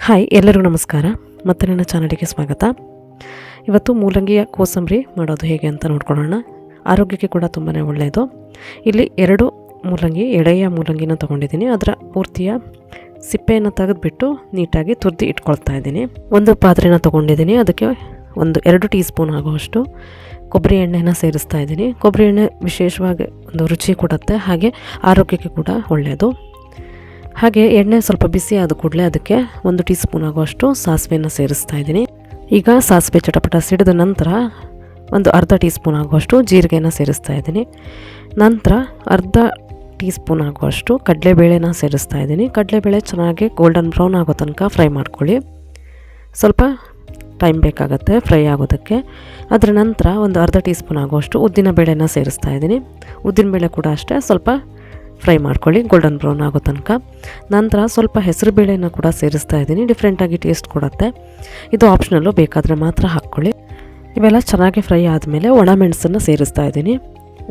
Hi, ಎಲ್ಲರಿಗೂ ನಮಸ್ಕಾರ. ಮತ್ತೆ ನನ್ನ ಚಾನಲಿಗೆ ಸ್ವಾಗತ. ಇವತ್ತು ಮೂಲಂಗಿಯ ಕೋಸಂಬರಿ ಮಾಡೋದು ಹೇಗೆ ಅಂತ ನೋಡ್ಕೊಳ್ಳೋಣ. ಆರೋಗ್ಯಕ್ಕೆ ಕೂಡ ತುಂಬಾ ಒಳ್ಳೆಯದು. ಇಲ್ಲಿ 2 ಮೂಲಂಗಿ, ಎಳೆಯ ಮೂಲಂಗಿನ ತೊಗೊಂಡಿದ್ದೀನಿ. ಅದರ ಪೂರ್ತಿಯ ಸಿಪ್ಪೆಯನ್ನು ತೆಗೆದುಬಿಟ್ಟು ನೀಟಾಗಿ ತುರಿದು ಇಟ್ಕೊಳ್ತಾ ಇದ್ದೀನಿ. ಒಂದು ಪಾತ್ರೆನ ತೊಗೊಂಡಿದ್ದೀನಿ. ಅದಕ್ಕೆ 2 ಟೀ ಸ್ಪೂನ್ ಆಗುವಷ್ಟು ಕೊಬ್ಬರಿ ಎಣ್ಣೆನ ಸೇರಿಸ್ತಾ ಇದ್ದೀನಿ. ಕೊಬ್ಬರಿ ಎಣ್ಣೆ ವಿಶೇಷವಾಗಿ ಒಂದು ರುಚಿ ಕೊಡುತ್ತೆ, ಹಾಗೆ ಆರೋಗ್ಯಕ್ಕೆ ಕೂಡ ಒಳ್ಳೆಯದು. ಹಾಗೆ ಎಣ್ಣೆ ಸ್ವಲ್ಪ ಬಿಸಿ ಆದ ಕೂಡಲೇ ಅದಕ್ಕೆ 1 ಟೀ ಸ್ಪೂನ್ ಆಗುವಷ್ಟು ಸಾಸಿವೆಯನ್ನು ಸೇರಿಸ್ತಾ ಇದ್ದೀನಿ. ಈಗ ಸಾಸಿವೆ ಚಟಪಟ ಸಿಡಿದ ನಂತರ ಅರ್ಧ ಟೀ ಸ್ಪೂನ್ ಆಗುವಷ್ಟು ಜೀರಿಗೆನ ಸೇರಿಸ್ತಾ ಇದ್ದೀನಿ. ನಂತರ ಅರ್ಧ ಟೀ ಸ್ಪೂನ್ ಆಗುವಷ್ಟು ಕಡಲೆಬೇಳೆನ ಸೇರಿಸ್ತಾ ಇದ್ದೀನಿ. ಕಡಲೆಬೇಳೆ ಚೆನ್ನಾಗಿ ಗೋಲ್ಡನ್ ಬ್ರೌನ್ ಆಗೋ ತನಕ ಫ್ರೈ ಮಾಡ್ಕೊಳ್ಳಿ. ಸ್ವಲ್ಪ ಟೈಮ್ ಬೇಕಾಗುತ್ತೆ ಫ್ರೈ ಆಗೋದಕ್ಕೆ. ಅದರ ನಂತರ ಅರ್ಧ ಟೀ ಸ್ಪೂನ್ ಆಗುವಷ್ಟು ಉದ್ದಿನಬೇಳೆನ ಸೇರಿಸ್ತಾ ಇದ್ದೀನಿ. ಉದ್ದಿನಬೇಳೆ ಕೂಡ ಅಷ್ಟೇ ಸ್ವಲ್ಪ ಫ್ರೈ ಮಾಡ್ಕೊಳ್ಳಿ ಗೋಲ್ಡನ್ ಬ್ರೌನ್ ಆಗೋ ತನಕ. ನಂತರ ಸ್ವಲ್ಪ ಹೆಸರುಬೇಳೆನ ಕೂಡ ಸೇರಿಸ್ತಾ ಇದ್ದೀನಿ. ಡಿಫ್ರೆಂಟಾಗಿ ಟೇಸ್ಟ್ ಕೊಡುತ್ತೆ. ಇದು ಆಪ್ಷನಲ್ಲು, ಬೇಕಾದರೆ ಮಾತ್ರ ಹಾಕ್ಕೊಳ್ಳಿ. ಇವೆಲ್ಲ ಚೆನ್ನಾಗಿ ಫ್ರೈ ಆದಮೇಲೆ ಒಣಮೆಣಸನ್ನು ಸೇರಿಸ್ತಾ ಇದ್ದೀನಿ.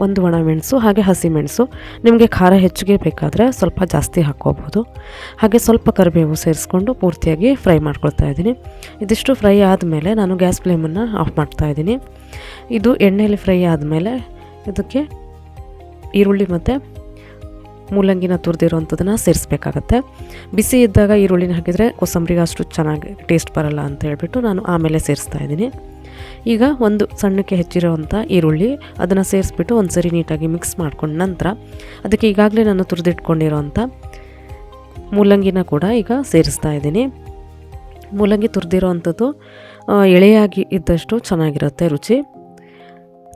1 ಒಣಮೆಣಸು ಹಾಗೆ ಹಸಿಮೆಣಸು. ನಿಮಗೆ ಖಾರ ಹೆಚ್ಚಿಗೆ ಬೇಕಾದರೆ ಸ್ವಲ್ಪ ಜಾಸ್ತಿ ಹಾಕ್ಕೋಬೋದು. ಹಾಗೆ ಸ್ವಲ್ಪ ಕರಿಬೇವು ಸೇರಿಸ್ಕೊಂಡು ಪೂರ್ತಿಯಾಗಿ ಫ್ರೈ ಮಾಡ್ಕೊಳ್ತಾ ಇದ್ದೀನಿ. ಇದಿಷ್ಟು ಫ್ರೈ ಆದಮೇಲೆ ನಾನು ಗ್ಯಾಸ್ ಫ್ಲೇಮನ್ನು ಆಫ್ ಮಾಡ್ತಾ ಇದ್ದೀನಿ. ಇದು ಎಣ್ಣೆಯಲ್ಲಿ ಫ್ರೈ ಆದಮೇಲೆ ಇದಕ್ಕೆ ಈರುಳ್ಳಿ ಮತ್ತು ಮೂಲಂಗಿನ ತುರಿದಿರೋವಂಥದ್ದನ್ನು ಸೇರಿಸ್ಬೇಕಾಗತ್ತೆ. ಬಿಸಿ ಇದ್ದಾಗ ಈರುಳ್ಳಿನ ಹಾಕಿದರೆ ಕೋಸಂಬರಿಗೆ ಅಷ್ಟು ಚೆನ್ನಾಗಿ ಟೇಸ್ಟ್ ಬರಲ್ಲ ಅಂತ ಹೇಳ್ಬಿಟ್ಟು ನಾನು ಆಮೇಲೆ ಸೇರಿಸ್ತಾ ಇದ್ದೀನಿ. ಈಗ ಸಣ್ಣಕ್ಕೆ ಹೆಚ್ಚಿರೋವಂಥ ಈರುಳ್ಳಿ ಅದನ್ನು ಸೇರಿಸ್ಬಿಟ್ಟು ಸರಿ ನೀಟಾಗಿ ಮಿಕ್ಸ್ ಮಾಡ್ಕೊಂಡು ನಂತರ ಅದಕ್ಕೆ ಈಗಾಗಲೇ ನಾನು ತುರಿದಿಟ್ಕೊಂಡಿರೋವಂಥ ಮೂಲಂಗಿನ ಕೂಡ ಈಗ ಸೇರಿಸ್ತಾ ಇದ್ದೀನಿ. ಮೂಲಂಗಿ ತುರಿದಿರೋವಂಥದ್ದು ಎಳೆಯಾಗಿ ಇದ್ದಷ್ಟು ಚೆನ್ನಾಗಿರುತ್ತೆ ರುಚಿ.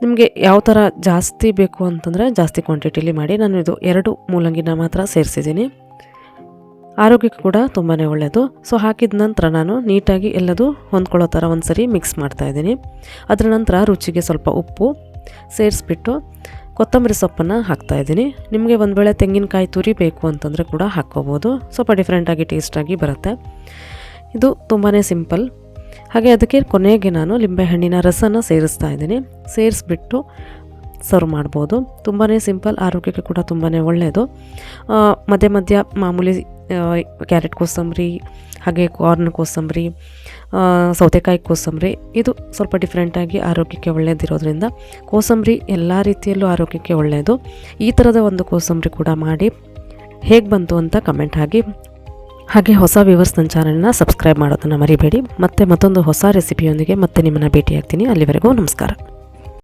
ನಿಮಗೆ ಯಾವ ಥರ ಜಾಸ್ತಿ ಬೇಕು ಅಂತಂದರೆ ಜಾಸ್ತಿ ಕ್ವಾಂಟಿಟಿಲಿ ಮಾಡಿ. ನಾನು ಇದು 2 ಮೂಲಂಗಿನ ಮಾತ್ರ ಸೇರಿಸಿದ್ದೀನಿ. ಆರೋಗ್ಯಕ್ಕೆ ಕೂಡ ತುಂಬಾ ಒಳ್ಳೆಯದು. ಸೊ ಹಾಕಿದ ನಂತರ ನಾನು ನೀಟಾಗಿ ಎಲ್ಲದೂ ಹೊಂದ್ಕೊಳ್ಳೋ ಥರ ಸರಿ ಮಿಕ್ಸ್ ಮಾಡ್ತಾಯಿದ್ದೀನಿ. ಅದರ ನಂತರ ರುಚಿಗೆ ಸ್ವಲ್ಪ ಉಪ್ಪು ಸೇರಿಸ್ಬಿಟ್ಟು ಕೊತ್ತಂಬರಿ ಸೊಪ್ಪನ್ನು ಹಾಕ್ತಾಯಿದ್ದೀನಿ. ನಿಮಗೆ ಒಂದು ವೇಳೆ ತೆಂಗಿನಕಾಯಿ ತುರಿ ಬೇಕು ಅಂತಂದರೆ ಕೂಡ ಹಾಕ್ಕೋಬೋದು. ಸ್ವಲ್ಪ ಡಿಫ್ರೆಂಟಾಗಿ ಟೇಸ್ಟಾಗಿ ಬರುತ್ತೆ. ಇದು ತುಂಬಾ ಸಿಂಪಲ್. ಹಾಗೆ ಅದಕ್ಕೆ ಕೊನೆಗೆ ನಾನು ಲಿಂಬೆಹಣ್ಣಿನ ರಸನ ಸೇರಿಸ್ತಾ ಇದ್ದೀನಿ. ಸೇರಿಸ್ಬಿಟ್ಟು ಸರ್ವ್ ಮಾಡ್ಬೋದು. ತುಂಬಾ ಸಿಂಪಲ್, ಆರೋಗ್ಯಕ್ಕೆ ಕೂಡ ತುಂಬಾ ಒಳ್ಳೆಯದು. ಮಧ್ಯ ಮಧ್ಯ ಮಾಮೂಲಿ ಕ್ಯಾರೆಟ್ ಕೋಸಂಬರಿ, ಹಾಗೆ ಕಾರ್ನ್ ಕೋಸಂಬರಿ, ಸೌತೆಕಾಯಿ ಕೋಸಂಬರಿ, ಇದು ಸ್ವಲ್ಪ ಡಿಫ್ರೆಂಟಾಗಿ ಆರೋಗ್ಯಕ್ಕೆ ಒಳ್ಳೆಯದಿರೋದ್ರಿಂದ ಕೋಸಂಬರಿ ಎಲ್ಲ ರೀತಿಯಲ್ಲೂ ಆರೋಗ್ಯಕ್ಕೆ ಒಳ್ಳೆಯದು. ಈ ಥರದ ಕೋಸಂಬರಿ ಕೂಡ ಮಾಡಿ ಹೇಗೆ ಬಂತು ಅಂತ ಕಮೆಂಟ್ ಹಾಕಿ. ಹಾಗೆ ಹೊಸ ವ್ಯೂವರ್ಸ್ ನನ್ನ ಚಾನಲ್ನ ಸಬ್ಸ್ಕ್ರೈಬ್ ಮಾಡೋದನ್ನು ಮರಿಬೇಡಿ. ಮತ್ತೊಂದು ಹೊಸ ರೆಸಿಪಿಯೊಂದಿಗೆ ಮತ್ತೆ ನಿಮ್ಮನ್ನು ಭೇಟಿಯಾಗ್ತೀನಿ. ಅಲ್ಲಿವರೆಗೂ ನಮಸ್ಕಾರ.